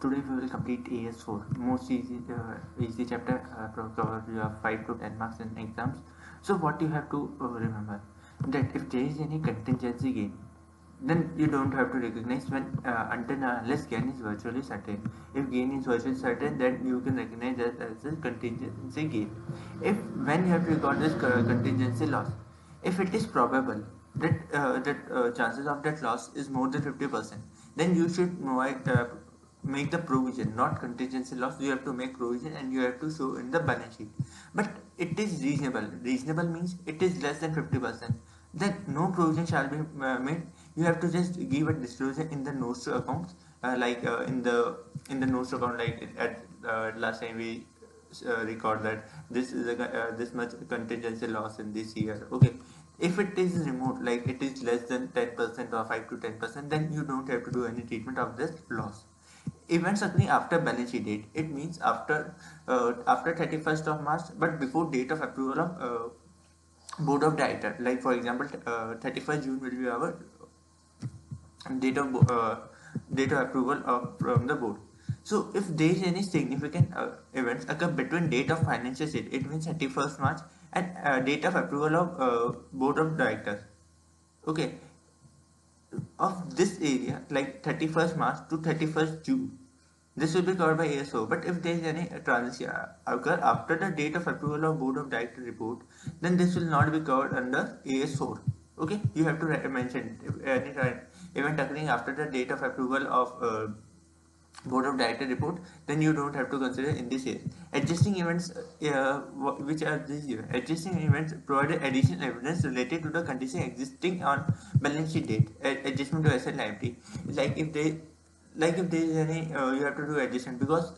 Today we will complete AS4, most easy chapter, probably 5 to 10 marks in exams. So what you have to remember, that if there is any contingency gain, then you don't have to recognize when until unless gain is virtually certain. If gain is virtually certain, then you can recognize that as a contingency gain. If when you have to record this contingency loss, if it is probable that chances of that loss is more than 50%, then you should make the provision, not contingency loss. You have to make provision and you have to show in the balance sheet. But it is reasonable. Reasonable means it is less than 50%. Then no provision shall be made. You have to just give a disclosure in the notes to accounts, in the notes to account, like at last time we record that this is this much contingency loss in this year. Okay, if it is remote, like it is less than 10% or 5 to 10%, then you don't have to do any treatment of this loss. Events occurring after balance sheet date, it means after 31st of March, but before date of approval of board of director. Like for example, 31st June will be our date of approval from the board. So if there is any significant events occur between date of financial state, it means 31st March, and date of approval of board of directors. Okay, of this area, like 31st March to 31st June, this will be covered by ASO. But if there is any transition occur after the date of approval of board of director report, then this will not be covered under AS4. Okay, you have to mention if any event occurring after the date of approval of board of director report, then you don't have to consider in this area. Adjusting events, which are these here? Adjusting events provide additional evidence related to the condition existing on balance sheet date. Adjustment to asset liability, like if there is any you have to do adjustment, because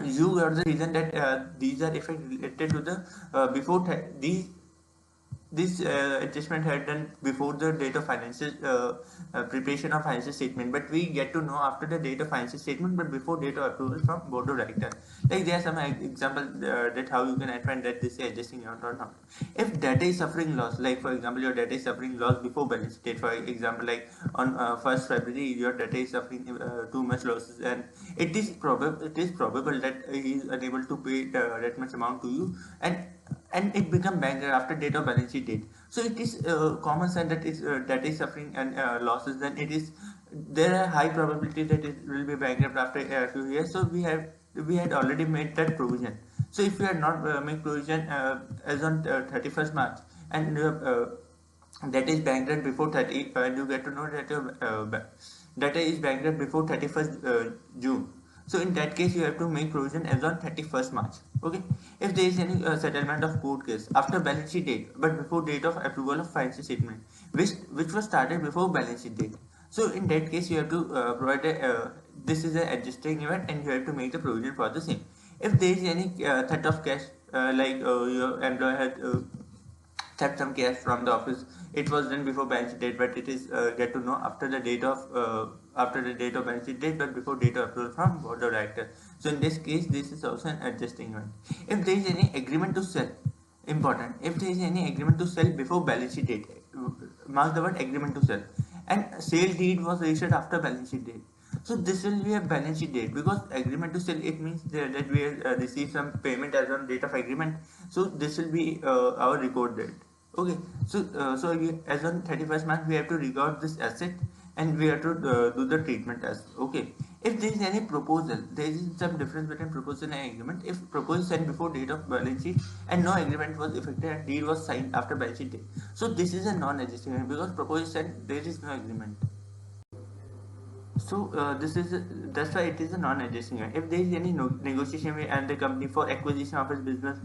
you are the reason that these are effect related to the before these this adjustment had done before the date of financial preparation of financial statement, but we get to know after the date of financial statement, but before date of approval from board of director. Like there are some examples that how you can find that this is adjusting amount or not. If data is suffering loss, like for example your data is suffering loss before balance date, for example like on 1st February your data is suffering too much losses, and it is probable that he is unable to pay that much amount to you, and it become bankrupt after date of balance sheet date. So it is common sense that is suffering and losses, then it is there are high probability that it will be bankrupt after a few years. So we had already made that provision. So if you had not made provision as on 31st March, and that is bankrupt before 30, and you get to know that data is bankrupt before 31st June. So in that case, you have to make provision as on 31st March. Okay. If there is any settlement of court case after balance sheet date, but before date of approval of financial statement, which was started before balance sheet date. So in that case, you have to provide this is an adjusting event, and you have to make the provision for the same. If there is any threat of cash, your employer had theft some cash from the office, it was done before balance sheet date, but it is get to know after the date of balance sheet date, but before date of approval from board of directors. So in this case, this is also an adjusting event. If there is any agreement to sell, important, if there is any agreement to sell before balance sheet date, mark the word agreement to sell, and sale deed was registered after balance sheet date. So this will be a balance sheet date, because agreement to sell, it means that we receive some payment as on date of agreement. So this will be our record date. Okay, so as on 31st March we have to record this asset, and we have to do the treatment as. Okay, if there is any proposal, there is some difference between proposal and agreement. If proposal sent before date of balance sheet and no agreement was effected and deed was signed after balance sheet date, so this is a non-adjusting event, because proposal sent there is no agreement. So that's why it is a non-adjusting event. If there is any negotiation and the company for acquisition of its business,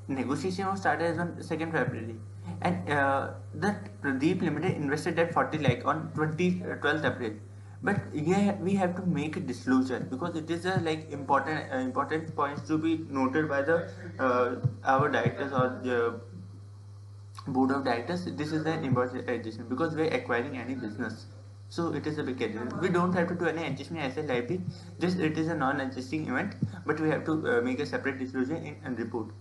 negotiation was started as on 2nd February, and that Pradeep Limited invested at 40 lakh on 12th April. But yeah, we have to make a disclosure, because it is a important points to be noted by the our directors or the board of directors. This is an important adjustment, because we are acquiring any business. So it is a big adjustment. We don't have to do any adjustment as a liability. It is a non-adjusting event, but we have to make a separate disclosure in report.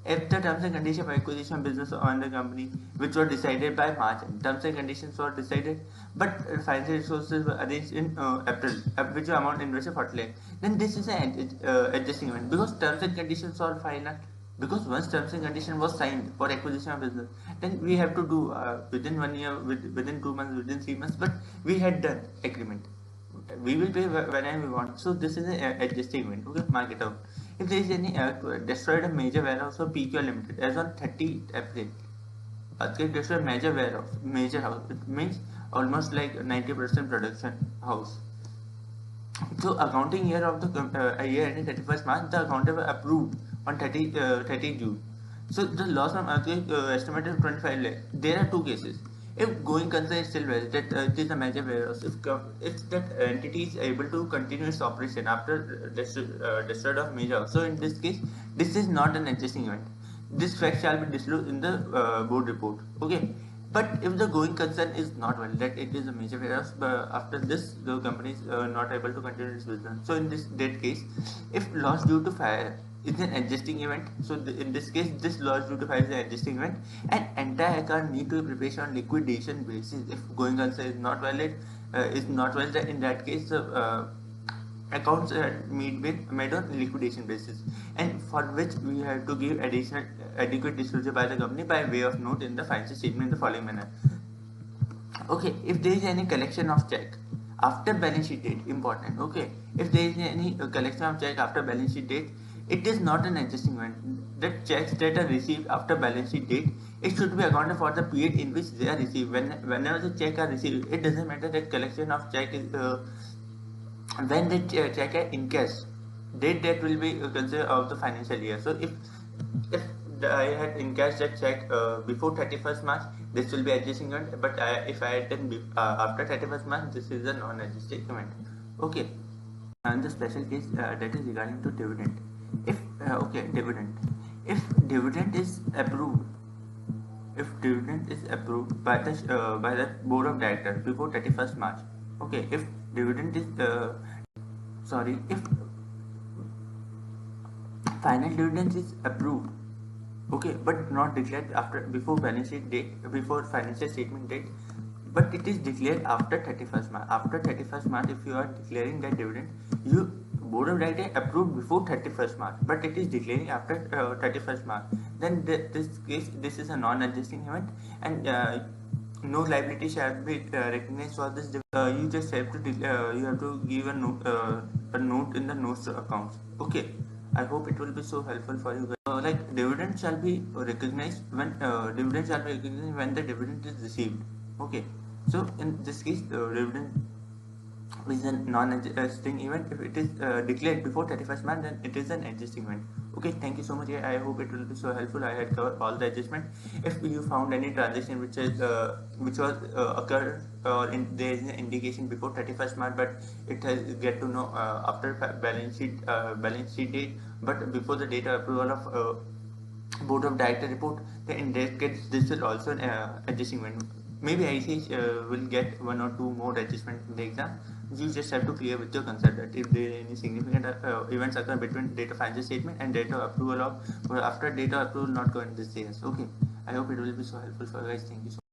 if the terms and conditions of acquisition business on the company which were decided by March, terms and conditions were decided, but financial resources were arranged in April, which amount invested 40 lakh, then this is an adjusting event because terms and conditions are final. Because once terms and condition was signed for acquisition of business, then we have to do within 1 year, within 2 months, within 3 months. But we had done agreement. We will pay whenever we want. So this is an adjusting event. Okay, mark it out. If there is any destroyed a major warehouse of PQR Limited as on 30th April, earthquake destroyed major warehouse, major house. It means almost like 90% production house. So accounting year of the year ending 31st March, the accountant were approved on 30 June. So the loss from earthquake estimated 25 lakh. There are two cases. If going concern is still valid, that it is a major warehouse. If that entity is able to continue its operation after destroyed of major, so in this case, this is not an adjusting event. This fact shall be disclosed in the board report. Okay. But if the going concern is not valid, that it is a major warehouse, but after this the company is not able to continue its business. So in that case, if loss due to fire is an adjusting event, so in this case, this loss due to fire is an adjusting event, and entire account need to be prepared on liquidation basis. If going concern is not valid, in that case, accounts made on liquidation basis, and for which we have to give additional adequate disclosure by the company by way of note in the financial statement in the following manner. Okay, if there is any collection of check after balance sheet date, important. Okay, if there is any collection of check after balance sheet date, it is not an adjusting event. The checks that are received after balance sheet date, it should be accounted for the period in which they are received. Whenever the check are received, it doesn't matter that collection of check is when the check are in cash, that will be considered of the financial year. So if I had encashed that check before 31st March, this will be adjusting event. But if I had done after 31st March, this is a non-adjusting event. Okay. And the special case that is regarding to dividend. If dividend. If dividend is approved, by the board of directors before 31st March. Okay. If dividend is if final dividend is approved, okay, but not declared before balance sheet date, before financial statement date, but it is declared after 31st March. After 31st March, if you are declaring that dividend, you board of directors approved before 31st March, but it is declaring after 31st March, then this is a non-adjusting event, and no liability shall be recognized for this. You just have to you have to give a note in the notes accounts. Okay, I hope it will be so helpful for you. Like dividend shall be recognized when the dividend is received. Okay, so in this case, dividend is a non-adjusting event. If it is declared before 31st March, then it is an adjusting event. Okay, thank you so much. I hope it will be so helpful. I had covered all the adjustment. If you found any transaction which was occurred or there is an indication before 31st March, but it has get to know after balance sheet date, but before the date of approval of board of director report, then in that case this will also adjusting event. Maybe ICAI will get one or two more adjustment in the exam. You just have to clear with your consultant if there are any significant events occur between date of financial statement and date of approval of, or after date of approval not going this year. Okay, I hope it will be so helpful for you guys. Thank you so much.